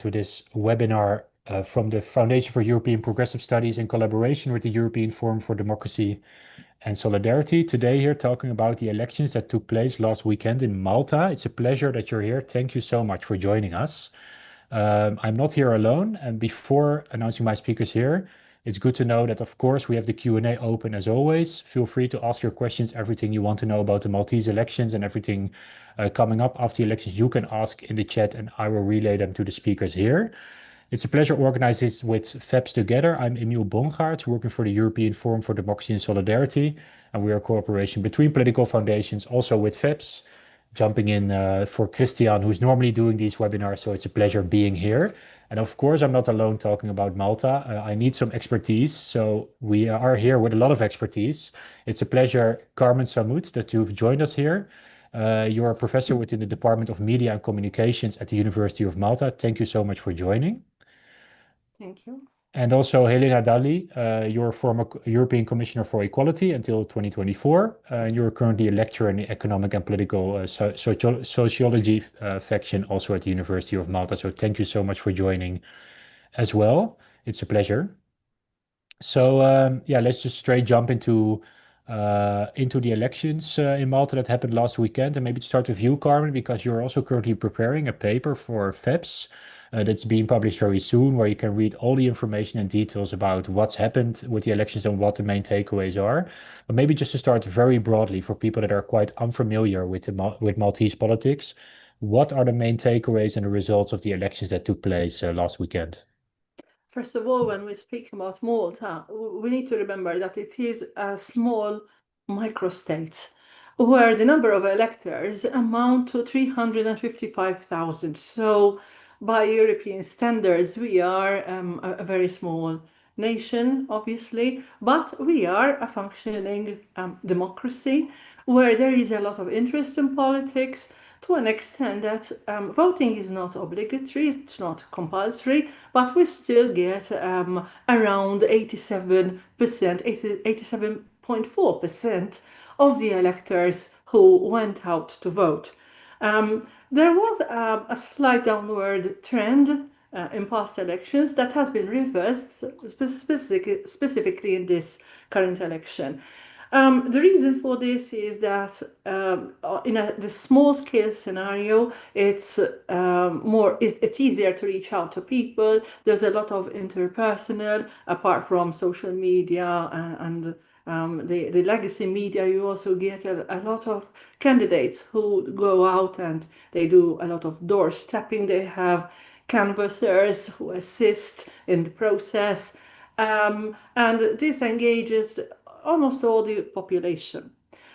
to this webinar from the Foundation for European Progressive Studies in collaboration with the European Forum for Democracy and Solidarity. Today here talking about the elections that took place last weekend in Malta. It's a pleasure that you're here. Thank you so much for joining us. I'm not here alone, and before announcing my speakers here, it's good to know that, of course, we have the Q&A open as always. Feel free to ask your questions, everything you want to know about the Maltese elections and everything coming up after the elections, you can ask in the chat and I will relay them to the speakers here. It's a pleasure organizing this with FEPS together. I'm Emiel Bongaerts, working for the European Forum for Democracy and Solidarity, and we are a cooperation between political foundations, also with FEPS. Jumping in for Christian, who's normally doing these webinars, so it's a pleasure being here. And of course, I'm not alone talking about Malta. I need some expertise, so we are here with a lot of expertise. It's a pleasure, Carmen Samut, that you've joined us here. You're a professor within the Department of Media and Communications at the University of Malta. Thank you so much for joining. Thank you. And also Helena Dalli, you're former European Commissioner for Equality until 2024. And you're currently a lecturer in the Economic and Political Sociology section also at the University of Malta. So thank you so much for joining as well. It's a pleasure. So yeah, let's just straight jump into the elections in Malta that happened last weekend. And maybe to start with you, Carmen, because you're also currently preparing a paper for FEPS that's being published very soon, where you can read all the information and details about what's happened with the elections and what the main takeaways are. But maybe just to start very broadly for people that are quite unfamiliar with with Maltese politics, what are the main takeaways and the results of the elections that took place last weekend? First of all, when we speak about Malta, we need to remember that it is a small microstate where the number of electors amount to 355,000. So by European standards, we are a very small nation, obviously, but we are a functioning democracy where there is a lot of interest in politics, to an extent that voting is not obligatory, it's not compulsory, but we still get around 87%, 87.4% of the electors who went out to vote. There was a slight downward trend in past elections that has been reversed specifically in this current election. The reason for this is that in the small scale scenario, it's easier to reach out to people. There's a lot of interpersonal, apart from social media and the legacy media. You also get a lot of candidates who go out and they do a lot of doorstepping. They have canvassers who assist in the process. And this engages almost all the population.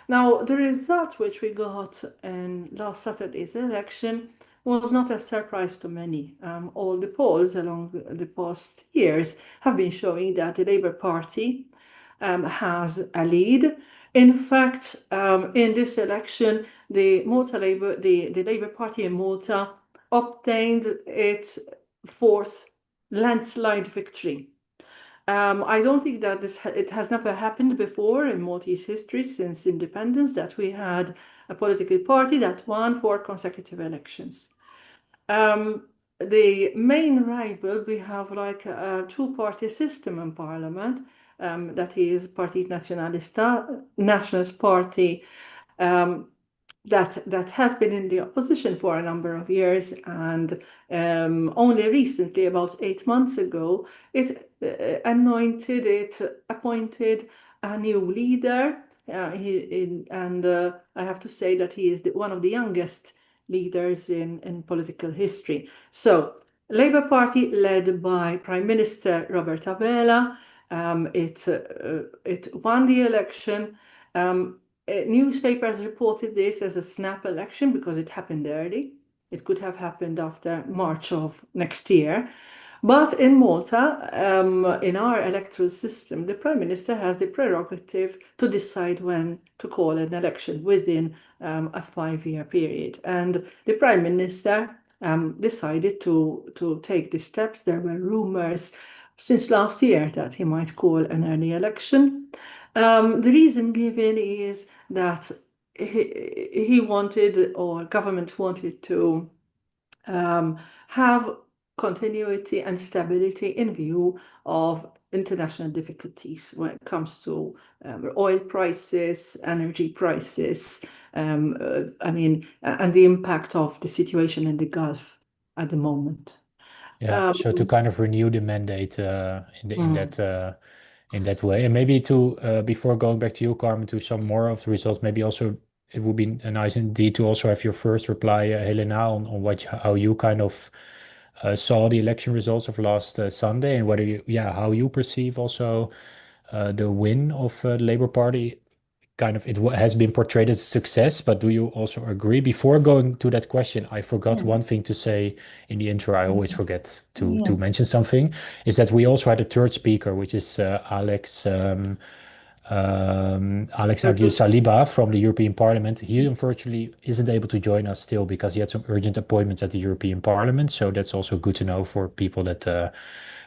Now, the result which we got in last Saturday's election was not a surprise to many. All the polls along the past years have been showing that the Labour Party has a lead. In fact, in this election, the Labour Party in Malta obtained its fourth landslide victory. I don't think that it has never happened before in Maltese history since independence that we had a political party that won 4 consecutive elections. The main rival, we have like a 2-party system in parliament, that is Partito Nazionalista, Nationalist Party, that has been in the opposition for a number of years, and only recently, about 8 months ago, it appointed a new leader, and I have to say that he is one of the youngest leaders in political history. So, Labour Party led by Prime Minister Robert Abela, it won the election. Newspapers reported this as a snap election because it happened early. It could have happened after March of next year. But in Malta, in our electoral system, the Prime Minister has the prerogative to decide when to call an election within a 5-year period. And the Prime Minister decided to take the steps. There were rumors since last year that he might call an early election. The reason given is that he wanted, or government wanted, to have continuity and stability in view of international difficulties when it comes to oil prices, energy prices, and the impact of the situation in the Gulf at the moment. Yeah, so to kind of renew the mandate in that way, and maybe to before going back to you, Carmen, to some more of the results, maybe also it would be nice indeed to also have your first reply, Helena, on how you kind of saw the election results of last Sunday, and whether how you perceive also the win of the Labour Party. Kind of has been portrayed as a success, but do you also agree? Before going to that question, I forgot Yeah. one thing to say in the intro. I always forget to Yes. mention something, is that we also had a third speaker, which is Alex Agiu Saliba from the European Parliament. He unfortunately isn't able to join us still because he had some urgent appointments at the European Parliament. So that's also good to know for people that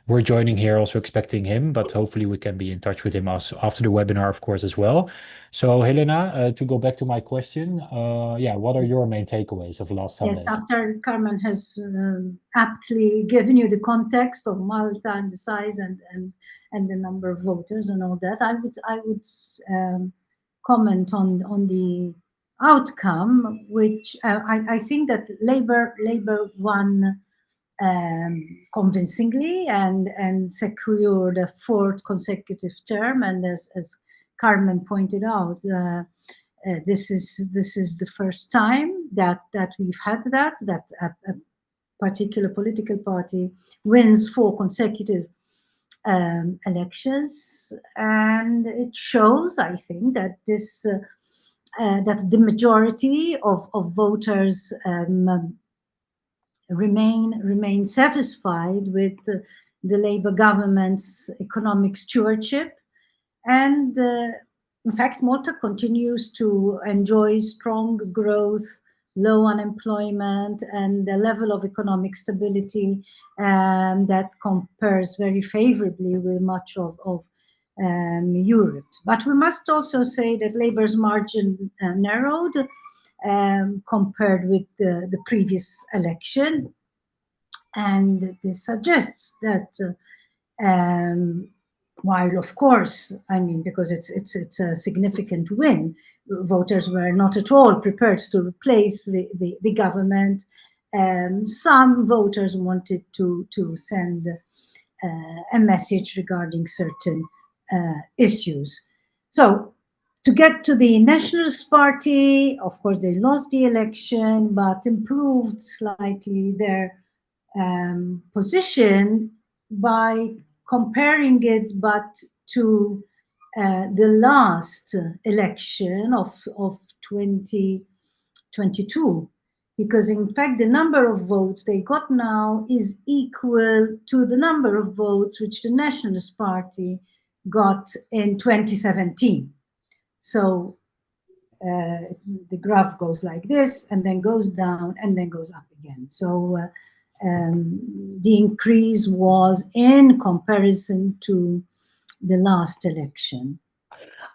were joining here, also expecting him, but hopefully we can be in touch with him also after the webinar, of course, as well. So Helena, to go back to my question, what are your main takeaways of last Sunday? Yes, after Carmen has aptly given you the context of Malta and the size and the number of voters and all that, I would comment on the outcome, which I think that Labour won convincingly and secured a fourth consecutive term, and as Carmen pointed out, this is the first time that we've had that a particular political party wins 4 consecutive elections, and it shows, I think, that this that the majority of voters remain satisfied with the Labour government's economic stewardship, and in fact, Malta continues to enjoy strong growth, low unemployment, and a level of economic stability that compares very favorably with much of Europe. But we must also say that Labour's margin narrowed compared with the previous election, and this suggests that while, of course, I mean, because it's a significant win, voters were not at all prepared to replace the government. Some voters wanted to send a message regarding certain issues. So to get to the Nationalist Party, of course, they lost the election, but improved slightly their position by comparing it but to the last election of 2022, because in fact the number of votes they got now is equal to the number of votes which the Nationalist Party got in 2017. So the graph goes like this, and then goes down, and then goes up again. So the increase was in comparison to the last election.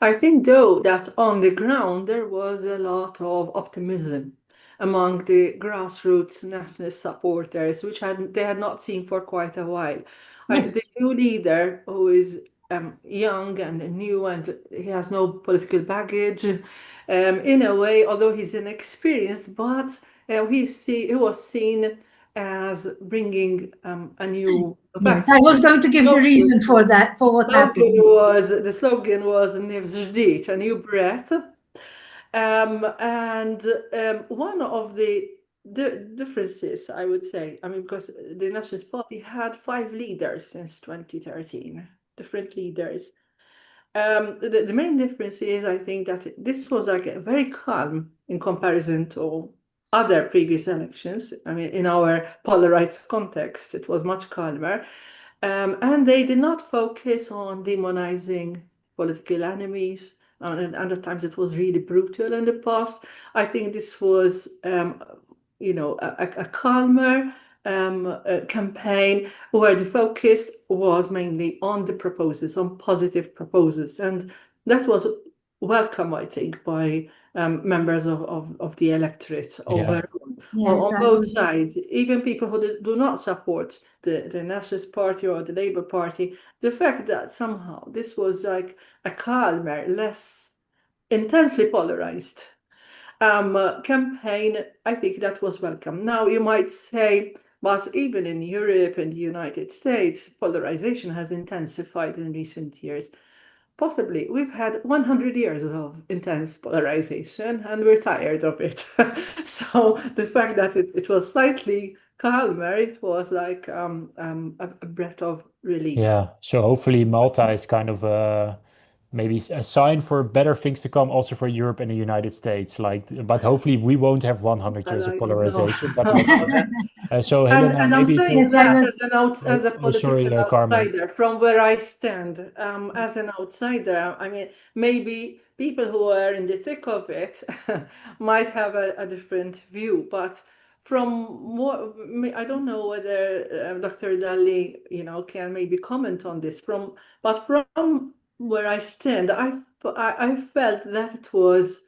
I think, though, that on the ground there was a lot of optimism among the grassroots nationalist supporters, which they had not seen for quite a while. Yes. The new leader, who is young and new, and he has no political baggage, in a way, although he's inexperienced, but he was seen as bringing a new. Yes, I was going to give the reason for that, for what happened. The slogan was "Nefs ġdid," a new breath. One of the differences, I would say, I mean, because the Nationalist Party had 5 leaders since 2013, different leaders. The main difference is, I think, that this was like very calm in comparison to other previous elections. I mean, in our polarized context, it was much calmer. And they did not focus on demonizing political enemies. And at times it was really brutal in the past. I think this was, a calmer campaign where the focus was mainly on the proposals, on positive proposals. And that was welcome, I think, by members of the electorate overall. Yes, on I both was. sides, even people who do not support the Nationalist Party or the Labour Party, the fact that somehow this was like a calmer, less intensely polarized campaign, I think that was welcome. Now you might say, but even in Europe and the United States, polarization has intensified in recent years. Possibly. We've had 100 years of intense polarization and we're tired of it. So the fact that it was slightly calmer, it was like a breath of relief. Yeah, so hopefully Malta is kind of maybe a sign for better things to come also for Europe and the United States. Like, but hopefully we won't have 100 years of I don't know polarization. But let's about see. that. So Helena, And I'm maybe saying to Yes, I that as was. as a sorry, political Carmen. outsider, from where I stand, as an outsider, I mean, maybe people who are in the thick of it might have a different view, but from more, I don't know whether Dr. Dalli, can maybe comment on this. But from where I stand, I felt that it was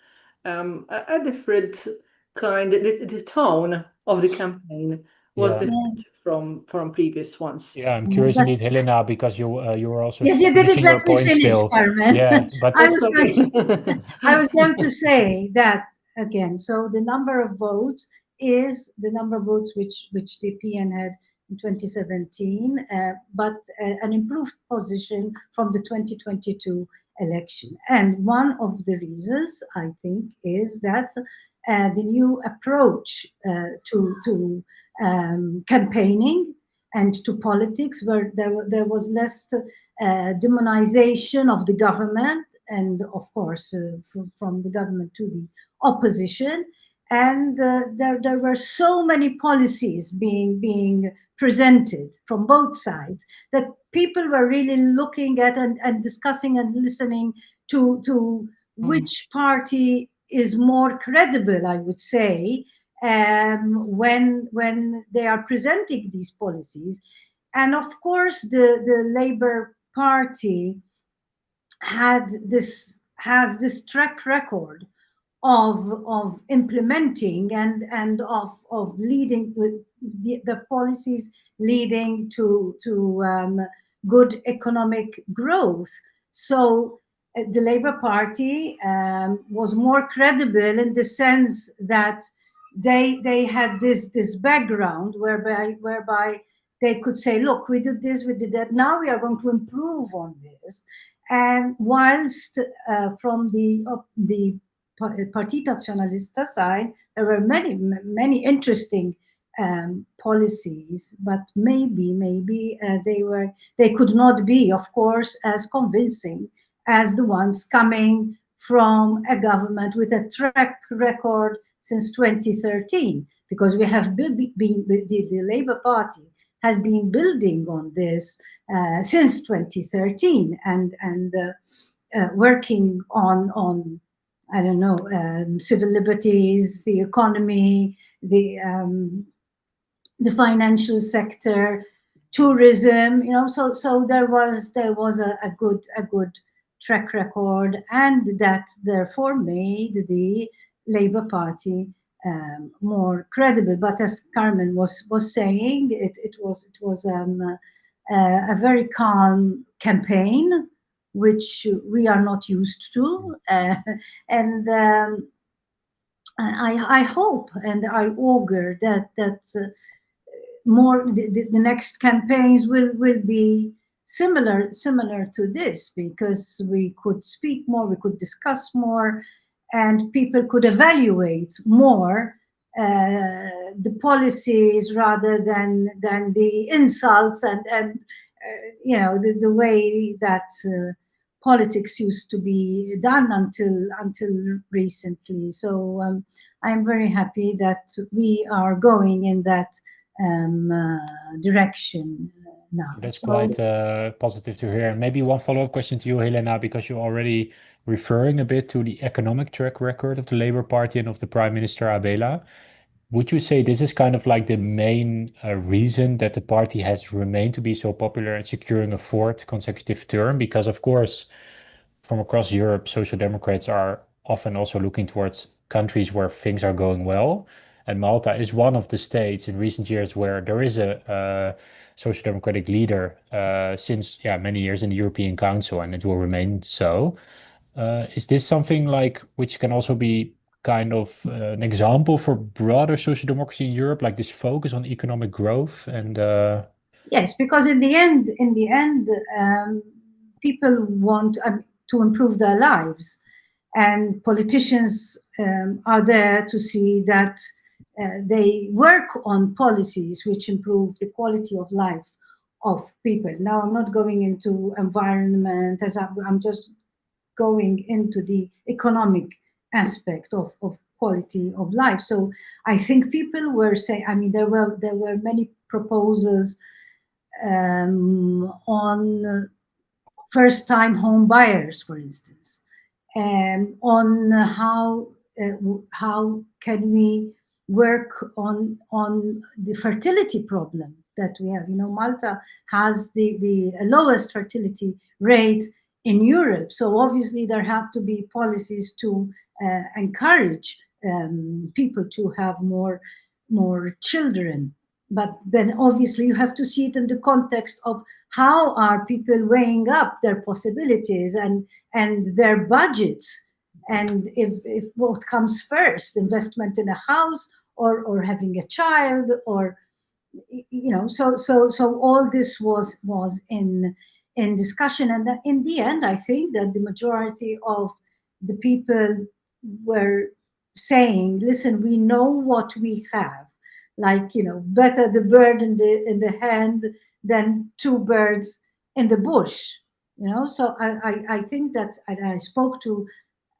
a different kind. The tone of the campaign was Yeah, Yeah, different from previous ones. yeah. I'm yeah, curious but indeed, Helena, because you were also yes, you didn't finishing your let me point finish, still. Carmen. Yeah, but I Oh, was sorry. going. I was going to say that again. So the number of votes is the number of votes which the PN had in 2017, but an improved position from the 2022 election. And one of the reasons I think is that the new approach to campaigning and to politics, where there was less demonization of the government, and of course from the government to the opposition, and there were so many policies being presented from both sides that people were really looking at and discussing and listening to Mm. which party is more credible, I would say, when they are presenting these policies. And of course, the Labour Party has this track record of implementing and of leading with the policies leading to good economic growth. So the Labour Party was more credible in the sense that they had this background whereby they could say, look, we did this, we did that, now we are going to improve on this. And whilst from the Partita Nazionalista side, there were many interesting policies, but maybe they could not be, of course, as convincing as the ones coming from a government with a track record since 2013, because we have been the Labour Party has been building on this since 2013 and working on I don't know, civil liberties, the economy, the financial sector, tourism. So there was a good track record, and that therefore made the Labour Party more credible. But as Carmen was saying, it was a very calm campaign, which we are not used to, and I hope and I augur that more the next campaigns will be similar to this, because we could speak more, we could discuss more, and people could evaluate more the policies rather than the insults and the way that politics used to be done until recently. So I'm very happy that we are going in that direction now. that's So quite positive to hear. And maybe one follow-up question to you, Helena, because you're already referring a bit to the economic track record of the Labour Party and of the Prime Minister Abela. Would you say this is kind of like the main reason that the party has remained to be so popular and securing a fourth consecutive term? Because, of course, from across Europe, Social Democrats are often also looking towards countries where things are going well. And Malta is one of the states in recent years where there is a social democratic leader since many years in the European Council, and it will remain so. Is this something like which can also be kind of an example for broader social democracy in Europe, like this focus on economic growth and Yes, because in the end, people want to improve their lives, and politicians are there to see that they work on policies which improve the quality of life of people. Now, I'm not going into environment, as I'm just going into the economic aspect of quality of life. So I think people were saying, I mean, there were many proposals on first-time home buyers, for instance, on how can we work on the fertility problem that we have. You know, Malta has the lowest fertility rate in Europe, so obviously there have to be policies to encourage people to have more children. But then obviously you have to see it in the context of how are people weighing up their possibilities and their budgets, and if what comes first, investment in a house or having a child, or you know, so all this was in discussion. And that in the end, I think that the majority of the people were saying, listen, we know what we have, like, you know, better the bird in the hand than two birds in the bush, you know. So I think that I spoke to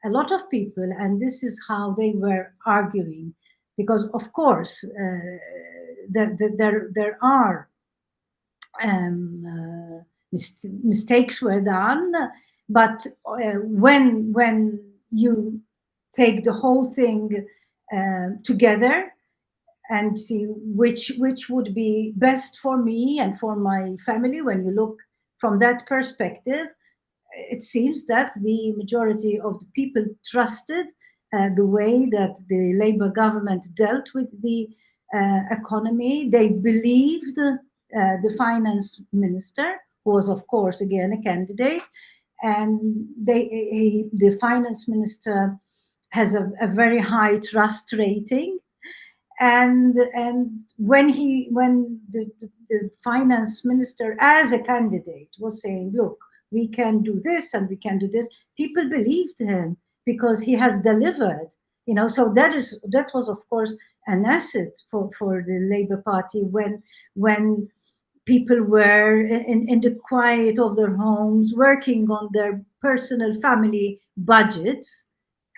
a lot of people, and this is how they were arguing, because of course there are mistakes were done, but when you take the whole thing together and see which would be best for me and for my family, when you look from that perspective, it seems that the majority of the people trusted the way that the Labour government dealt with the economy. They believed the finance minister, who was, of course, again a candidate, and the finance minister has a very high trust rating. And when the finance minister as a candidate was saying, look, we can do this and we can do this, people believed him because he has delivered, you know. So that was of course an asset for the Labour Party when people were in the quiet of their homes working on their personal family budgets,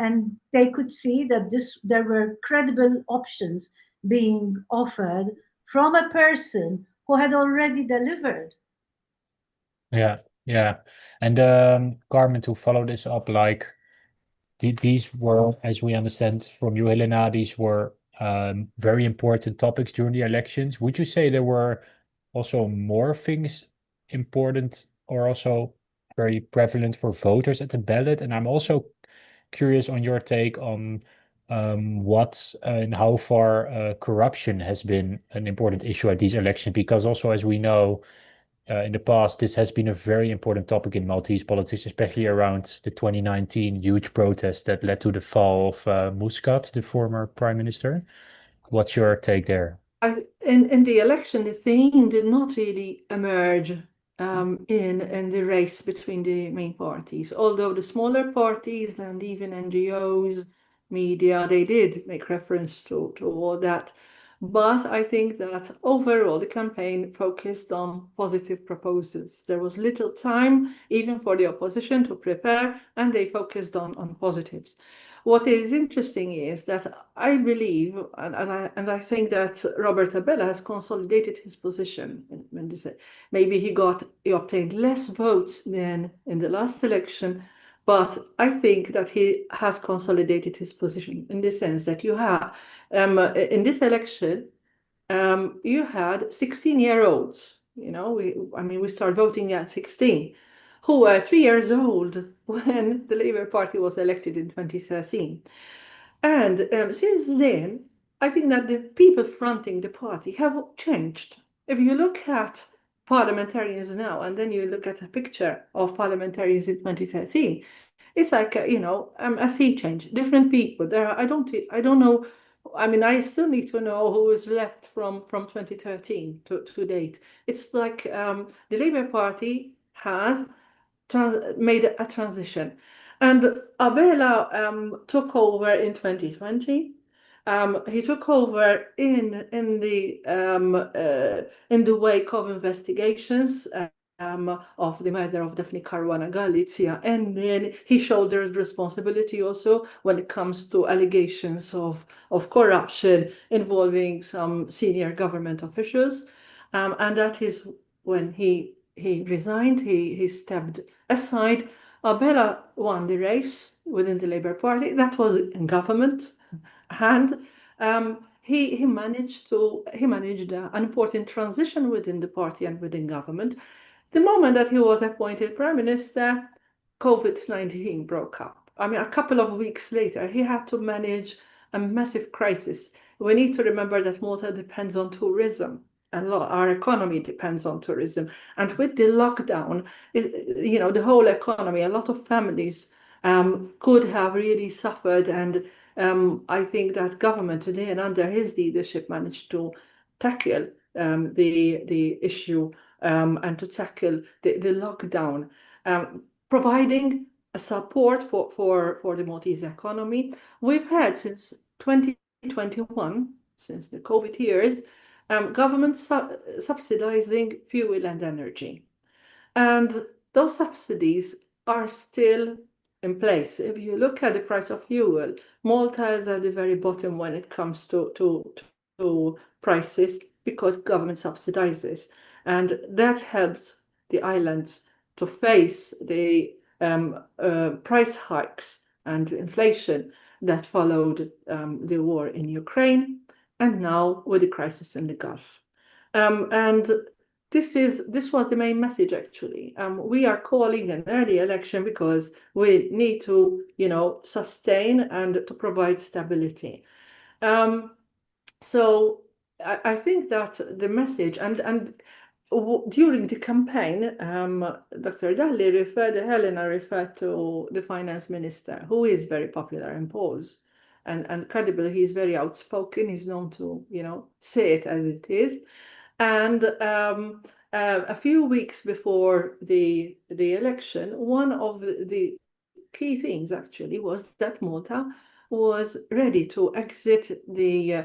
and they could see that there were credible options being offered from a person who had already delivered. yeah. And Carmen, to follow this up, like these were, as we understand from you, Helena, these were very important topics during the elections. Would you say there were also more things important or also very prevalent for voters at the ballot? And I'm also curious on your take on what and how far corruption has been an important issue at these elections, because also, as we know, in the past, this has been a very important topic in Maltese politics, especially around the 2019 huge protest that led to the fall of Muscat, the former prime minister. What's your take there? In the election, the theme did not really emerge in the race between the main parties, although the smaller parties and even NGOs, media, they did make reference to all that. But I think that overall the campaign focused on positive proposals. There was little time even for the opposition to prepare, and they focused on positives. What is interesting is that I believe, and I think that Robert Abela has consolidated his position. When they say maybe he obtained less votes than in the last election, but I think that he has consolidated his position in the sense that you have in this election, you had 16-year-olds. You know, we start voting at 16, who were 3 years old when the Labour Party was elected in 2013. And since then, I think that the people fronting the party have changed. If you look at parliamentarians now, and then you look at a picture of parliamentarians in 2013, it's like a sea change. Different people. I don't know. I mean, I still need to know who is left from 2013 to date. It's like the Labour Party has made a transition, and Abela took over in 2020. He took over in the wake of investigations of the murder of Daphne Caruana Galizia, and then he shouldered responsibility also when it comes to allegations of corruption involving some senior government officials, and that is when he resigned. He stepped aside. Abela won the race within the Labour Party. That was in government, and he managed an important transition within the party and within government. The moment that he was appointed Prime Minister, COVID-19 broke up. I mean, a couple of weeks later, he had to manage a massive crisis. We need to remember that Malta depends on tourism. And our economy depends on tourism. And with the lockdown, the whole economy, a lot of families could have really suffered. And I think that government today and under his leadership managed to tackle the issue and to tackle the lockdown, providing a support for the Maltese economy. We've had since 2021, since the COVID years, government subsidizing fuel and energy. And those subsidies are still in place. If you look at the price of fuel, Malta is at the very bottom when it comes to prices because government subsidizes. And that helps the islands to face the price hikes and inflation that followed the war in Ukraine and now with the crisis in the Gulf. And this was the main message, actually. We are calling an early election because we need to, sustain and to provide stability. So I think that the message and during the campaign, Dr. Helena referred to the finance minister, who is very popular in polls and credible. He's very outspoken. He's known to, say it as it is. And a few weeks before the election, one of the key things actually was that Malta was ready to exit the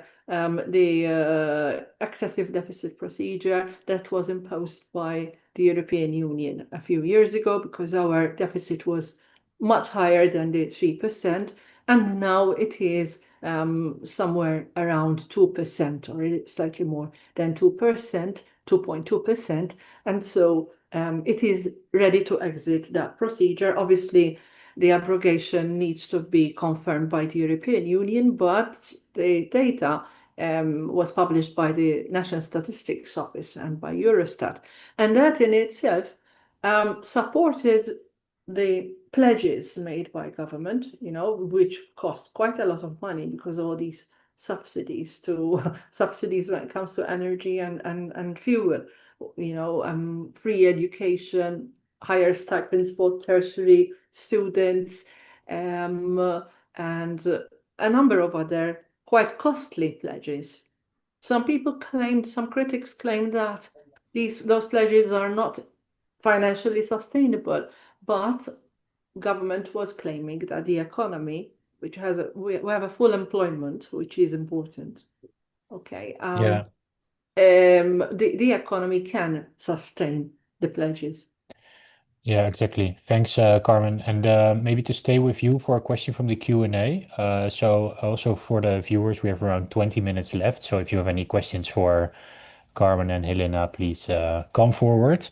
excessive deficit procedure that was imposed by the European Union a few years ago, because our deficit was much higher than the 3%, and now it is somewhere around 2% or slightly more than 2%, 2.2%. And so it is ready to exit that procedure. Obviously, the abrogation needs to be confirmed by the European Union, but the data was published by the National Statistics Office and by Eurostat. And that in itself supported the pledges made by government, which cost quite a lot of money because all these subsidies when it comes to energy and fuel, free education, higher stipends for tertiary students, and a number of other quite costly pledges. Some critics claimed that those pledges are not financially sustainable, but government was claiming that the economy, which we have a full employment, which is important. Okay. Yeah. The economy can sustain the pledges. Yeah, exactly. Thanks, Carmen. And maybe to stay with you for a question from the Q&A. So also for the viewers, we have around 20 minutes left. So if you have any questions for Carmen and Helena, please come forward.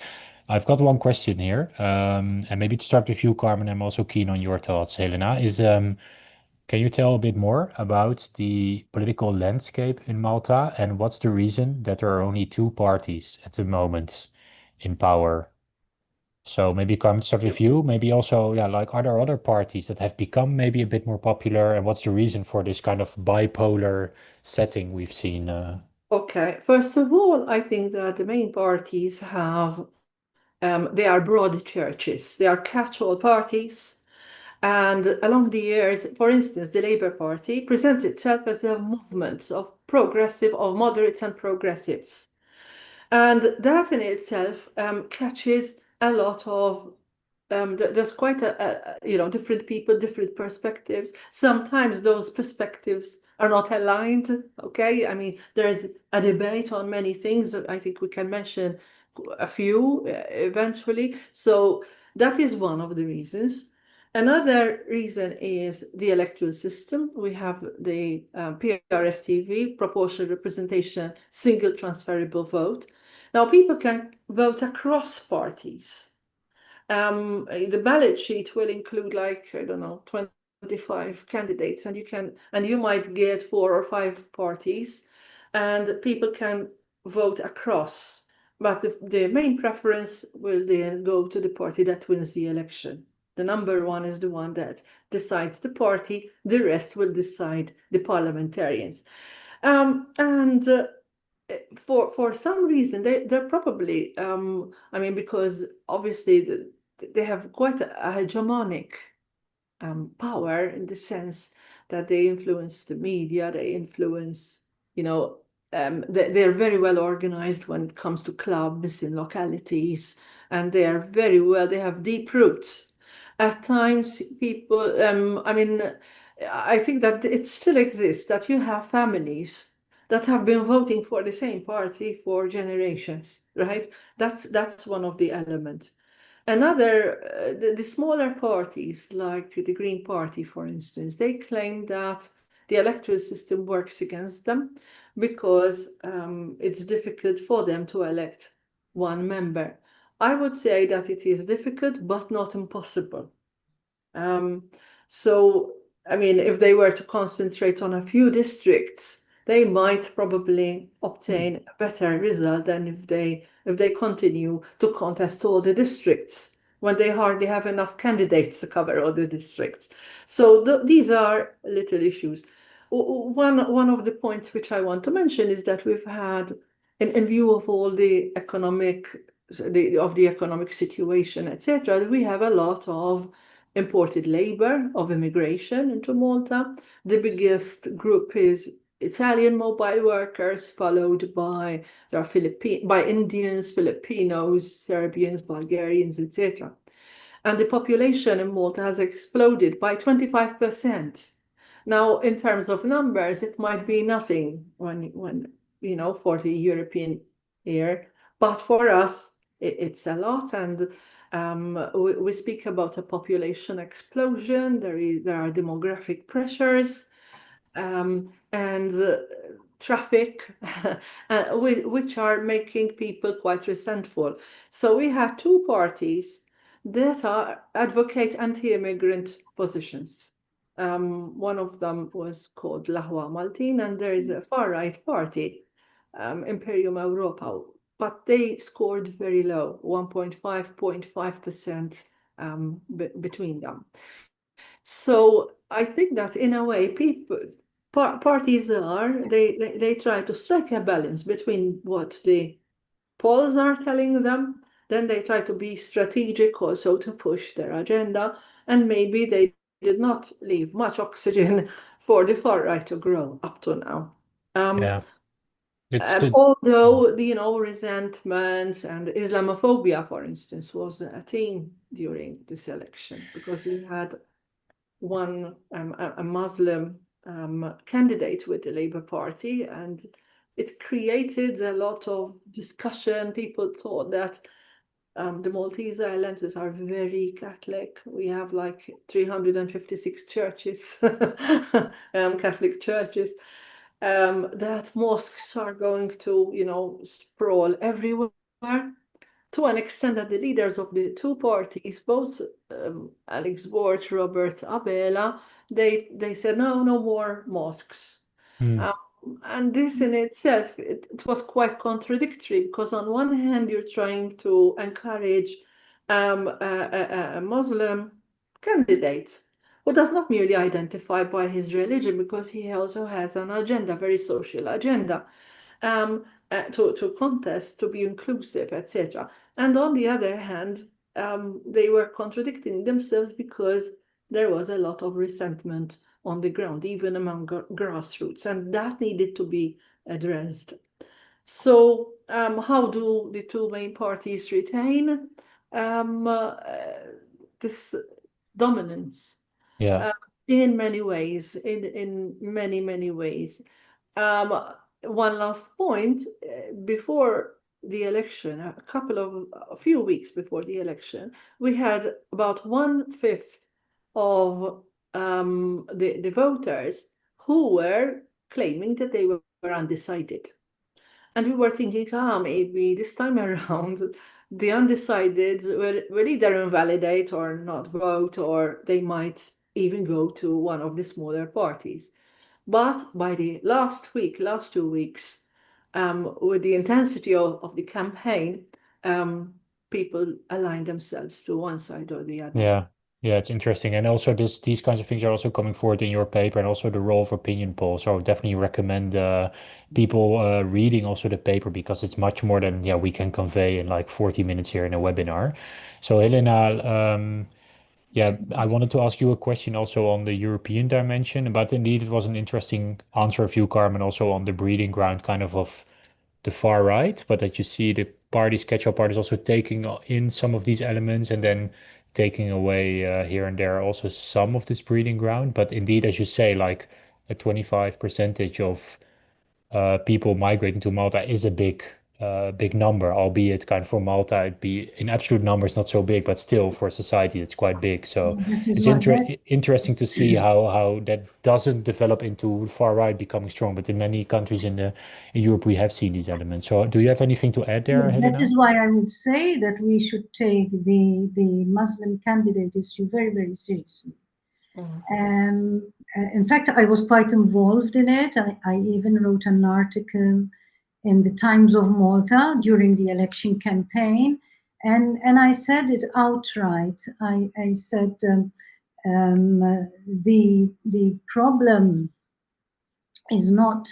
I've got one question here. And maybe to start with you, Carmen, I'm also keen on your thoughts, Helena, can you tell a bit more about the political landscape in Malta and what's the reason that there are only two parties at the moment in power? So maybe come start with you. Maybe also, yeah, like are there other parties that have become maybe a bit more popular, and what's the reason for this kind of bipolar setting we've seen? Okay, first of all, I think that the main parties they are broad churches. They are catch-all parties. And along the years, for instance, the Labour Party presents itself as a movement of progressive, of moderates and progressives. And that in itself catches a lot of there's quite different people, different perspectives. Sometimes those perspectives are not aligned. Okay, I mean there's a debate on many things. I think we can mention a few eventually. So that is one of the reasons. Another reason is the electoral system. We have the PRSTV, proportional representation, single transferable vote. Now people can vote across parties. The ballot sheet will include like, I don't know, 25 candidates, and you might get 4 or 5 parties, and people can vote across. But the main preference will then go to the party that wins the election. The number one is the one that decides the party, the rest will decide the parliamentarians. And for some reason they're probably I mean because obviously they have quite a hegemonic power in the sense that they influence the media, they influence, they're very well organized when it comes to clubs in localities, and they have deep roots. At times, people, I mean, I think that it still exists that you have families that have been voting for the same party for generations, right? That's one of the elements. Another, the smaller parties, like the Green Party, for instance, they claim that the electoral system works against them because it's difficult for them to elect one member. I would say that it is difficult, but not impossible. So, I mean, if they were to concentrate on a few districts, they might probably obtain a better result than if they continue to contest all the districts when they hardly have enough candidates to cover all the districts. So these are little issues. One of the points which I want to mention is that we've had, in view of all the economic situation, etc., we have a lot of imported labor, of immigration into Malta. The biggest group is Italian mobile workers, followed by by Indians, Filipinos, Serbians, Bulgarians, etc. And the population in Malta has exploded by 25%. Now, in terms of numbers, it might be nothing when for the European year, but for us, it's a lot. And we speak about a population explosion. There are demographic pressures, and traffic, which are making people quite resentful. So we have two parties that advocate anti-immigrant positions. One of them was called Lahwa Maltin, and there is a far-right party, Imperium Europa, but they scored very low, 1.5% between them. So I think that in a way, parties they try to strike a balance between what the polls are telling them, then they try to be strategic also to push their agenda, and maybe they did not leave much oxygen for the far right to grow up to now. Yeah, it's the Although, resentment and Islamophobia, for instance, was a theme during this election, because we had a Muslim candidate with the Labour Party, and it created a lot of discussion. People thought that the Maltese Islands that are very Catholic. We have like 356 churches, Catholic churches, that mosques are going to, sprawl everywhere, to an extent that the leaders of the two parties, both Alex Borch, Robert Abela, they said no more mosques. And this in itself, it was quite contradictory, because on one hand you're trying to encourage a Muslim candidate who does not merely identify by his religion, because he also has an agenda, very social agenda, to contest, to be inclusive, etc. And on the other hand, they were contradicting themselves because there was a lot of resentment on the ground, even among grassroots, and that needed to be addressed. So, how do the two main parties retain this dominance? Yeah. In many ways, in many ways. One last point, before the election, a few weeks before the election, we had about 1/5 of the voters who were claiming that they were undecided. And we were thinking, maybe this time around, the undecideds will either invalidate or not vote, or they might even go to one of the smaller parties. But by the last 2 weeks, with the intensity of the campaign, people aligned themselves to one side or the other. Yeah, yeah, it's interesting. And also these kinds of things are also coming forward in your paper, and also the role of opinion polls. So I would definitely recommend people reading also the paper, because it's much more than we can convey in like 40 minutes here in a webinar. So Helena, I wanted to ask you a question also on the European dimension, but indeed it was an interesting answer of you, Carmen, also on the breeding ground kind of the far right, but that you see the parties, catch-up parties also taking in some of these elements and then taking away here and there also some of this breeding ground. But indeed, as you say, like a 25% of people migrating to Malta is a big number, albeit kind of for Malta, it'd be in absolute numbers not so big, but still for society, it's quite big. So That is it's what that interesting to see how that doesn't develop into far right becoming strong. But in many countries in Europe, we have seen these elements. So do you have anything to add there, that Helena? is why I would say that we should take the Muslim candidate issue very, very seriously. In fact, I was quite involved in it. I even wrote an article in the Times of Malta during the election campaign, and I said it outright. I said the problem is not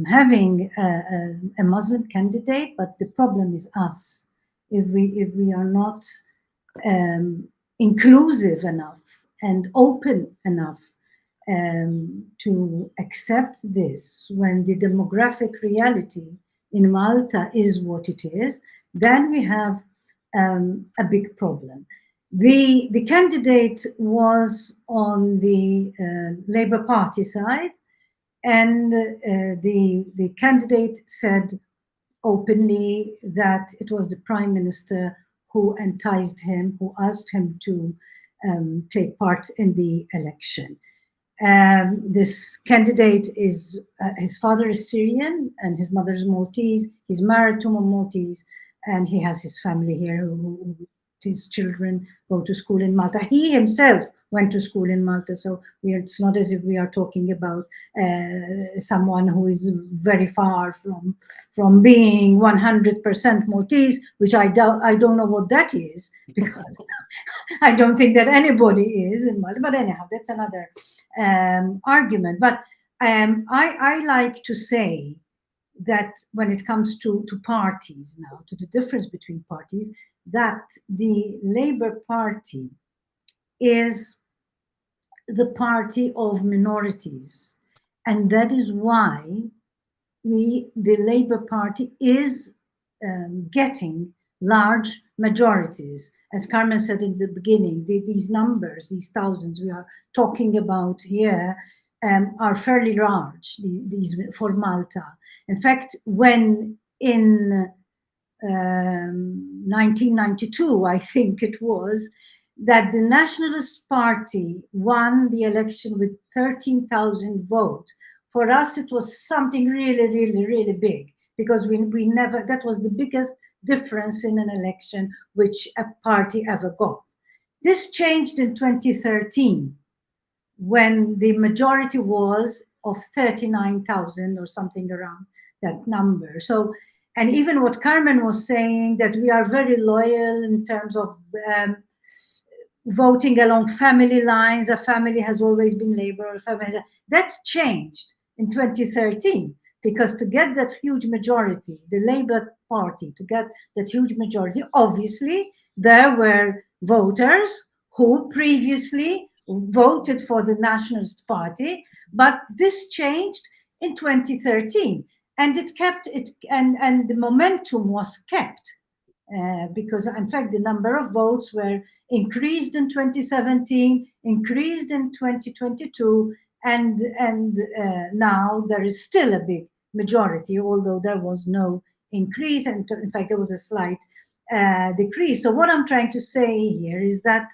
having a Muslim candidate, but the problem is us. If we are not inclusive enough and open enough to accept this, when the demographic reality in Malta is what it is, then we have a big problem. The candidate was on the Labour Party side, and the candidate said openly that it was the Prime Minister who enticed him, who asked him to take part in the election. This candidate is, his father is Syrian and his mother is Maltese. He's married to a Maltese, and he has his family here, his children go to school in Malta. He himself went to school in Malta, so it's not as if we are talking about someone who is very far from being 100% Maltese, which I don't know what that is, because I don't think that anybody is in Malta. But anyhow, that's another argument. But I like to say that when it comes to parties now, to the difference between parties, that the Labour Party is the party of minorities. And that is why the Labour Party is getting large majorities. As Carmen said in the beginning, these numbers, these thousands we are talking about here, are fairly large, these for Malta. In fact, when in 1992, I think it was, that the Nationalist Party won the election with 13,000 votes. For us, it was something really, really, really big, because we never, that was the biggest difference in an election which a party ever got. This changed in 2013, when the majority was of 39,000 or something around that number. So and even what Carmen was saying, that we are very loyal in terms of voting along family lines. A family has always been Labour. That changed in 2013, because to get that huge majority, the Labour Party, to get that huge majority, obviously there were voters who previously voted for the Nationalist Party, but this changed in 2013, and it kept it, and the momentum was kept. Because in fact the number of votes were increased in 2017, increased in 2022, and now there is still a big majority, although there was no increase, and in fact there was a slight decrease. So what I'm trying to say here is that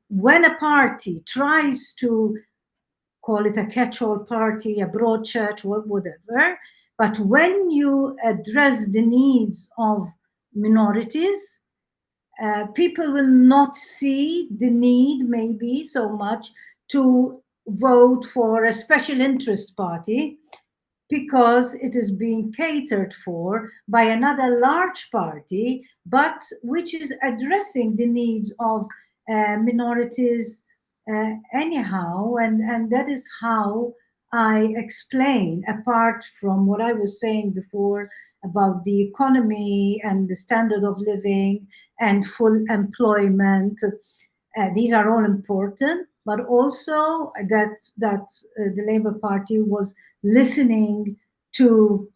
when a party tries to call it a catch-all party, a broad church, whatever, but when you address the needs of minorities, people will not see the need maybe so much to vote for a special interest party, because it is being catered for by another large party, but which is addressing the needs of minorities anyhow. And that is how I explain, apart from what I was saying before about the economy and the standard of living and full employment. These are all important, but also that the Labour Party was listening to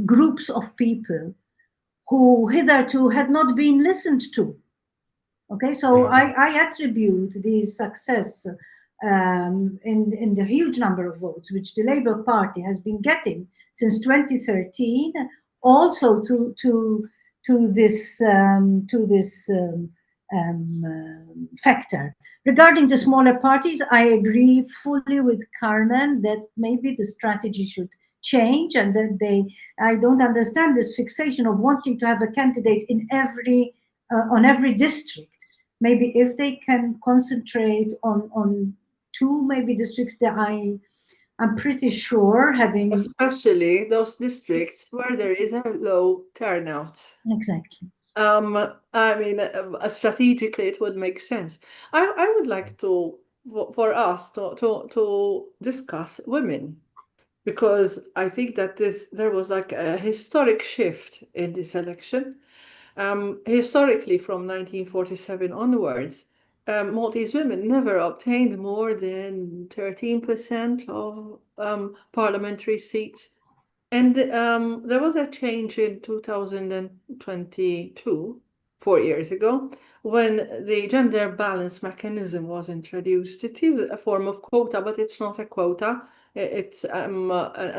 groups of people who hitherto had not been listened to. Okay, so I attribute the success in the huge number of votes which the Labour Party has been getting since 2013, also to this factor. Regarding the smaller parties, I agree fully with Carmen that maybe the strategy should change, and that I don't understand this fixation of wanting to have a candidate in every on every district. Maybe if they can concentrate on two maybe districts that I'm pretty sure having, especially those districts where there is a low turnout. Exactly. I mean, strategically, it would make sense. I would like to, for us to discuss women, because I think that there was like a historic shift in this election. Historically, from 1947 onwards, Maltese women never obtained more than 13% of parliamentary seats. And there was a change in 2022, 4 years ago, when the gender balance mechanism was introduced. It is a form of quota, but it's not a quota. It's a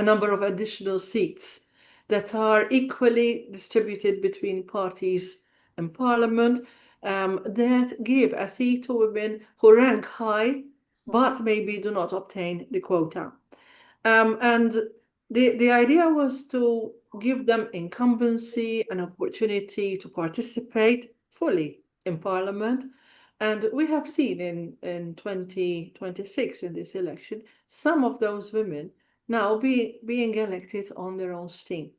number of additional seats that are equally distributed between parties in parliament, that give a seat to women who rank high, but maybe do not obtain the quota. And the idea was to give them incumbency, an opportunity to participate fully in parliament. And we have seen in 2026, in this election, some of those women now being elected on their own steam,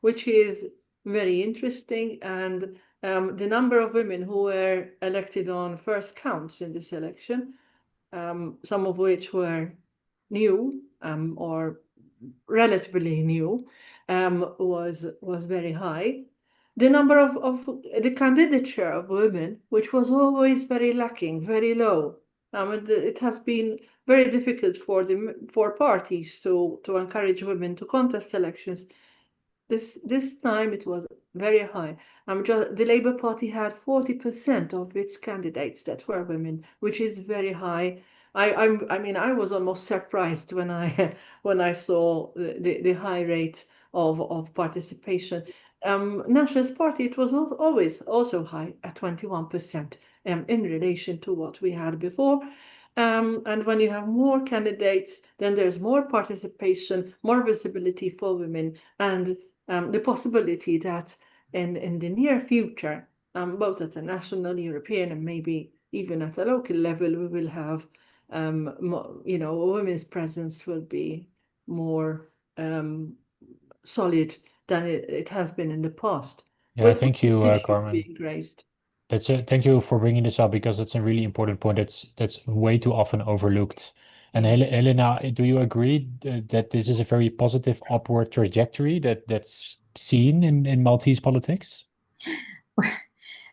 which is very interesting. And the number of women who were elected on first counts in this election, some of which were new or relatively new, was very high. The number of the candidature of women, which was always very lacking, very low. It has been very difficult for parties to encourage women to contest elections. This time it was very high. The Labour Party had 40% of its candidates that were women, which is very high. I mean, I was almost surprised when I saw the high rate of participation. Nationalist Party, it was always also high at 21% in relation to what we had before. And when you have more candidates, then there's more participation, more visibility for women, and the possibility that in the near future, both at a national, European, and maybe even at a local level, we will have, women's presence will be more solid than it has been in the past, Yeah, with thank you, these issues Carmen. being raised. Thank you for bringing this up because it's a really important point that's way too often overlooked. And Yes. Helena, do you agree that this is a very positive upward trajectory that's seen in Maltese politics?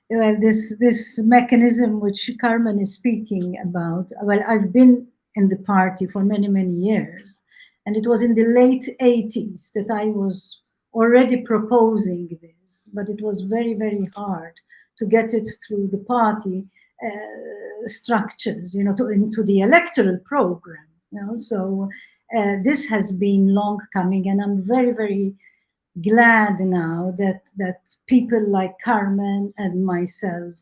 Well, this mechanism which Carmen is speaking about, well, I've been in the party for many years, and it was in the late 80s that I was already proposing this, but it was very hard to get it through the party structures, into the electoral program. So this has been long coming, and I'm very glad now that people like Carmen and myself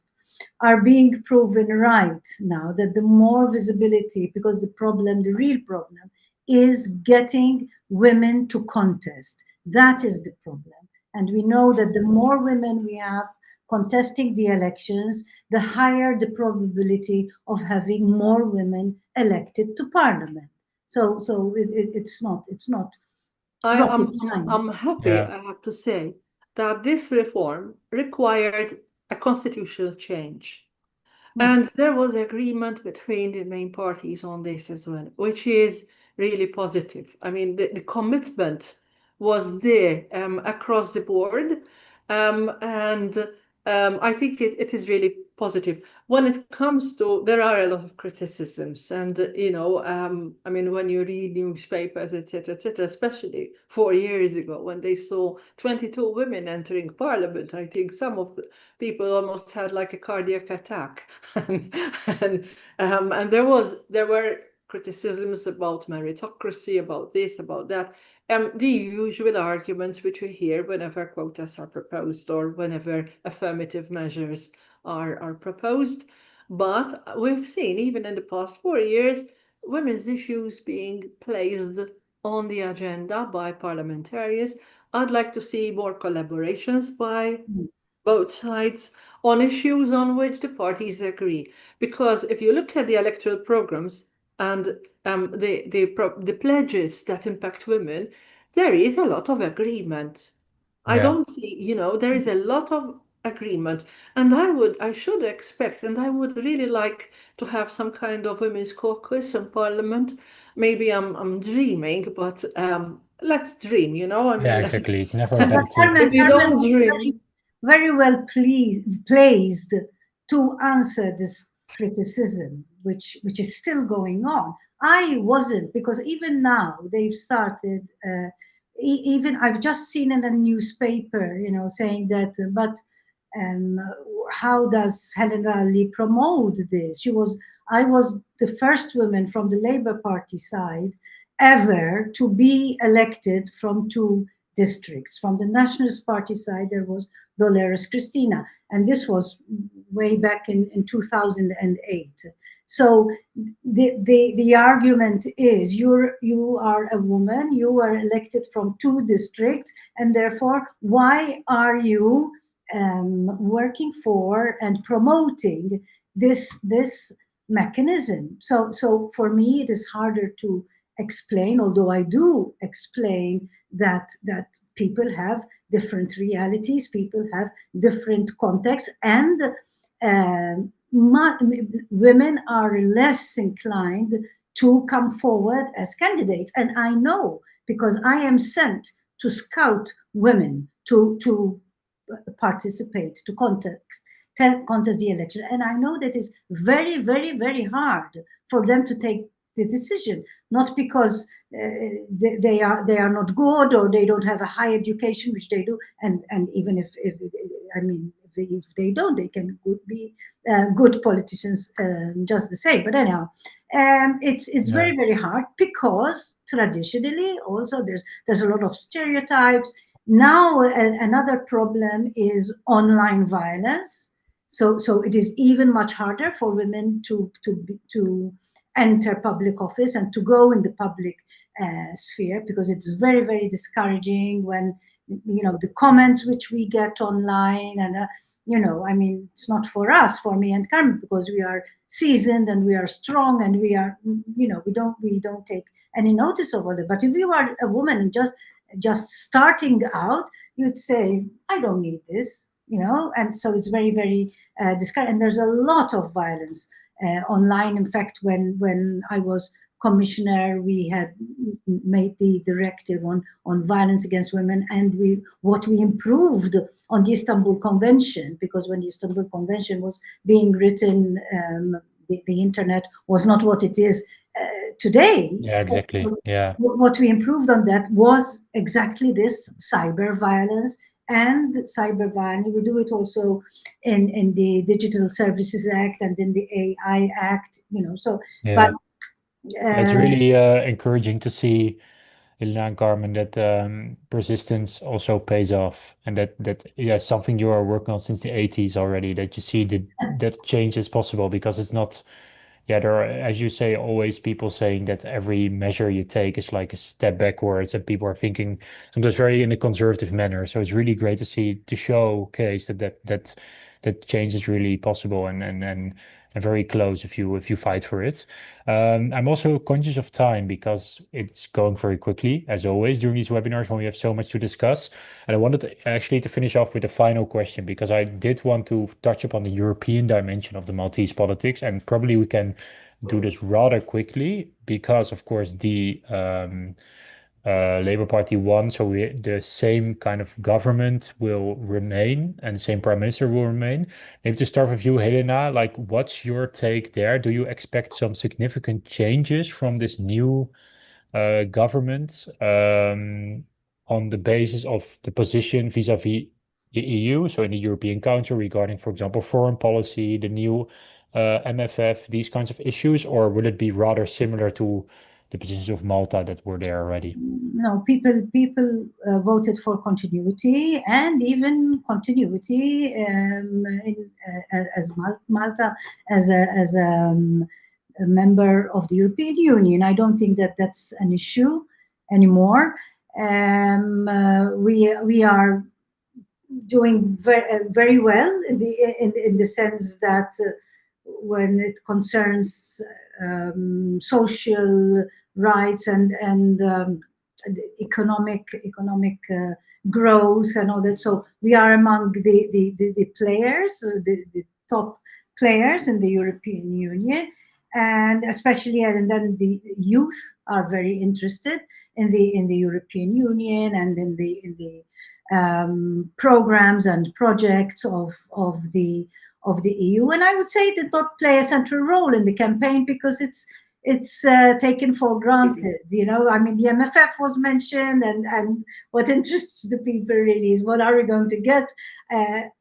are being proven right now, that the more visibility, because the real problem is getting women to contest. That is the problem. And we know that the more women we have contesting the elections, the higher the probability of having more women elected to parliament. So it's not rocket science. I'm happy, Yeah, I have to say, that this reform required a constitutional change. And there was agreement between the main parties on this as well, which is really positive. I mean, the commitment was there across the board. And I think it is really positive. When it comes to, there are a lot of criticisms. And, I mean, when you read newspapers, etc., especially 4 years ago, when they saw 22 women entering parliament, I think some of the people almost had like a cardiac attack. And there were criticisms about meritocracy, about this, about that. The usual arguments which we hear whenever quotas are proposed or whenever affirmative measures are proposed. But we've seen, even in the past 4 years, women's issues being placed on the agenda by parliamentarians. I'd like to see more collaborations by both sides on issues on which the parties agree. Because if you look at the electoral programs and the pledges that impact women, there is a lot of agreement. I yeah, don't see, there is a lot of agreement. And I should expect, and I would really like to have some kind of women's caucus in parliament. Maybe I'm dreaming, but let's dream, I yeah, mean, exactly. It's never But bad to. if you Carmen don't was dream, very well placed to answer this criticism, which is still going on. I wasn't, because even now they've started. Even I've just seen in a newspaper, saying that, but um, how does Helena Lee promote this? I was the first woman from the Labour Party side ever to be elected from two districts. From the Nationalist Party side, there was Dolores Cristina, and this was way back in 2008. So the argument is you are a woman, you are elected from two districts, and therefore why are you working for and promoting this mechanism? So for me it is harder to explain, although I do explain that people have different realities, people have different contexts, and women are less inclined to come forward as candidates. And I know, because I am sent to scout women to participate, to contest the election. And I know that it's very hard for them to take the decision, not because they are not good or they don't have a high education, which they do, and even if I mean if they don't, they can be good politicians just the same. But anyhow, it's Yeah, very hard, because traditionally also there's a lot of stereotypes. Now another problem is online violence. So it is even much harder for women to enter public office and to go in the public sphere, because it's very discouraging when the comments which we get online. And I mean, it's not for us, for me and Carmen, because we are seasoned and we are strong and we are we don't take any notice of all that. But if you are a woman and just just starting out, you'd say, I don't need this, and so it's very, very discouraging. And there's a lot of violence online. In fact, when I was commissioner, we had made the directive on violence against women, and what we improved on the Istanbul Convention, because when the Istanbul Convention was being written, the internet was not what it is today. Yeah, exactly. Yeah. What we improved on that was exactly this cyber violence. And cyber violence, we do it also in the Digital Services Act and in the AI Act, so, Yeah. but It's really encouraging to see, Elena and Carmen, that persistence also pays off, and that something you are working on since the 80s already, that you see that change is possible, because it's not, there are, as you say, always people saying that every measure you take is like a step backwards, and people are thinking sometimes very in a conservative manner. So it's really great to see, to showcase that change is really possible, and very close if you fight for it. I'm also conscious of time, because it's going very quickly, as always, during these webinars when we have so much to discuss. And I wanted to finish off with a final question, because I did want to touch upon the European dimension of the Maltese politics, and probably we can do this rather quickly, because of course the Labour Party won, so the same kind of government will remain, and the same prime minister will remain. Maybe to start with you, Helena, like, what's your take there? Do you expect some significant changes from this new government, on the basis of the position vis-à-vis the EU, so in the European Council, regarding, for example, foreign policy, the new MFF, these kinds of issues, or will it be rather similar to the positions of Malta that were there already? No, people voted for continuity, and even continuity as Malta as a member of the European Union. I don't think that that's an issue anymore. We are doing very well in the sense that when it concerns social rights and economic growth and all that. So we are among the players, the top players in the European Union, and especially, and then the youth are very interested in the European Union and in the programs and projects of the EU. And I would say it did not play a central role in the campaign, because it's taken for granted. I mean, the MFF was mentioned, and what interests the people really is what are we going to get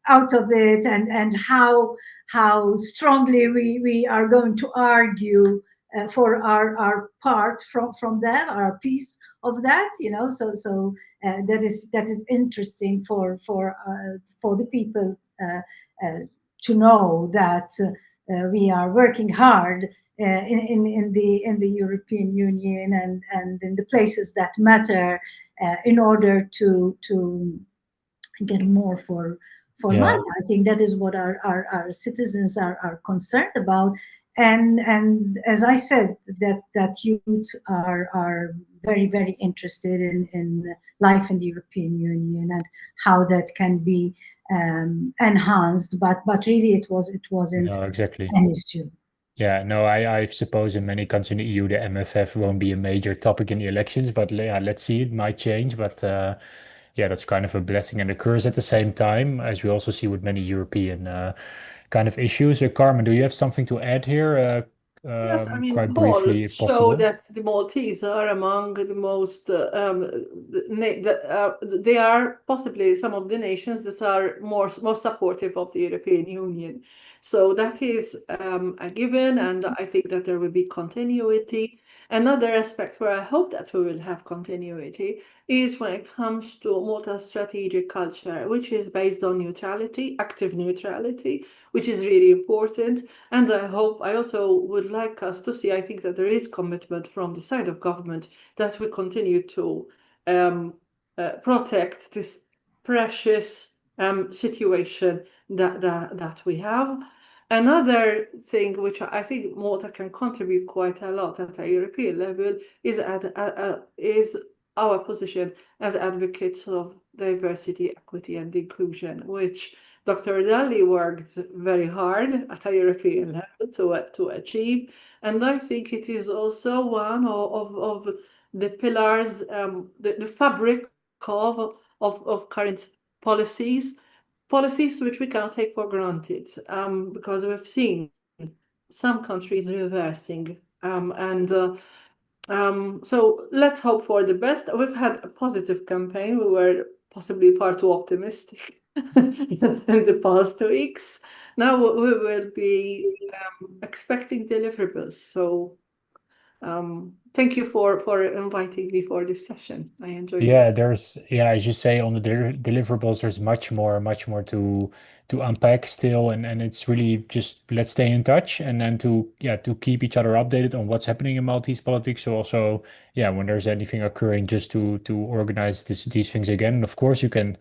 out of it, and how strongly we are going to argue for our part from that, our piece of that. So that is interesting for the people to know that we are working hard in the European Union and in the places that matter in order to get more for Malta. I think that is what our citizens are concerned about. And as I said, that youth are very, very interested in life in the European Union and how that can be enhanced. But really, it wasn't exactly an issue. Yeah, no, I suppose in many countries in the EU, the MFF won't be a major topic in the elections, but let's see, it might change. But that's kind of a blessing and a curse at the same time, as we also see with many European kind of issues. Carmen, do you have something to add here? Yes, I mean, Quite briefly, polls if show possible. that the Maltese are among the most, they are possibly some of the nations that are more supportive of the European Union. So that is a given, and I think that there will be continuity. Another aspect where I hope that we will have continuity is when it comes to Malta's strategic culture, which is based on neutrality, active neutrality, which is really important. And I also would like us to see, I think that there is commitment from the side of government that we continue to protect this precious situation that we have. Another thing which I think Malta can contribute quite a lot at a European level is our position as advocates of diversity, equity, and inclusion, which Dr. Dalli worked very hard at a European level to achieve. And I think it is also one of the pillars, the fabric of current policies which we cannot take for granted, because we've seen some countries reversing. So let's hope for the best. We've had a positive campaign. We were possibly far too optimistic in the past weeks. Now we will be expecting deliverables. So thank you for inviting me for this session. I enjoyed Yeah, it. as you say, on the deliverables, there's much more to unpack still, and it's really just let's stay in touch, and then to keep each other updated on what's happening in Maltese politics. So also, when there's anything occurring, just to organize these things again. And of course, you can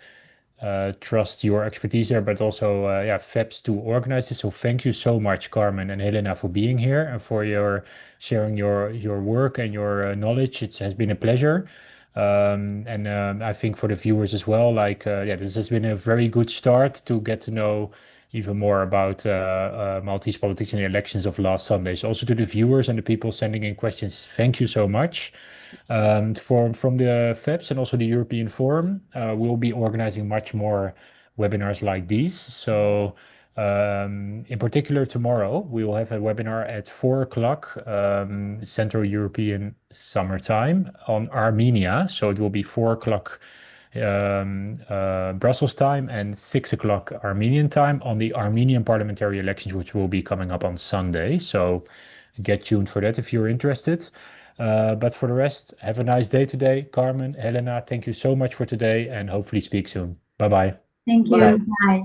trust your expertise there, but also FEPS to organize this. So thank you so much, Carmen and Helena, for being here and for your sharing your work and your knowledge. It has been a pleasure. And I think for the viewers as well, this has been a very good start to get to know even more about Maltese politics and the elections of last Sunday. So also to the viewers and the people sending in questions, thank you so much. From the FEPS and also the European Forum, we'll be organizing much more webinars like these. So in particular, tomorrow we will have a webinar at 4 o'clock Central European Summer Time on Armenia. So it will be 4 o'clock Brussels time and 6 o'clock Armenian time on the Armenian parliamentary elections, which will be coming up on Sunday. So get tuned for that if you're interested. But for the rest, have a nice day today. Carmen, Helena, thank you so much for today and hopefully speak soon. Bye bye. Thank Bye. you. Bye.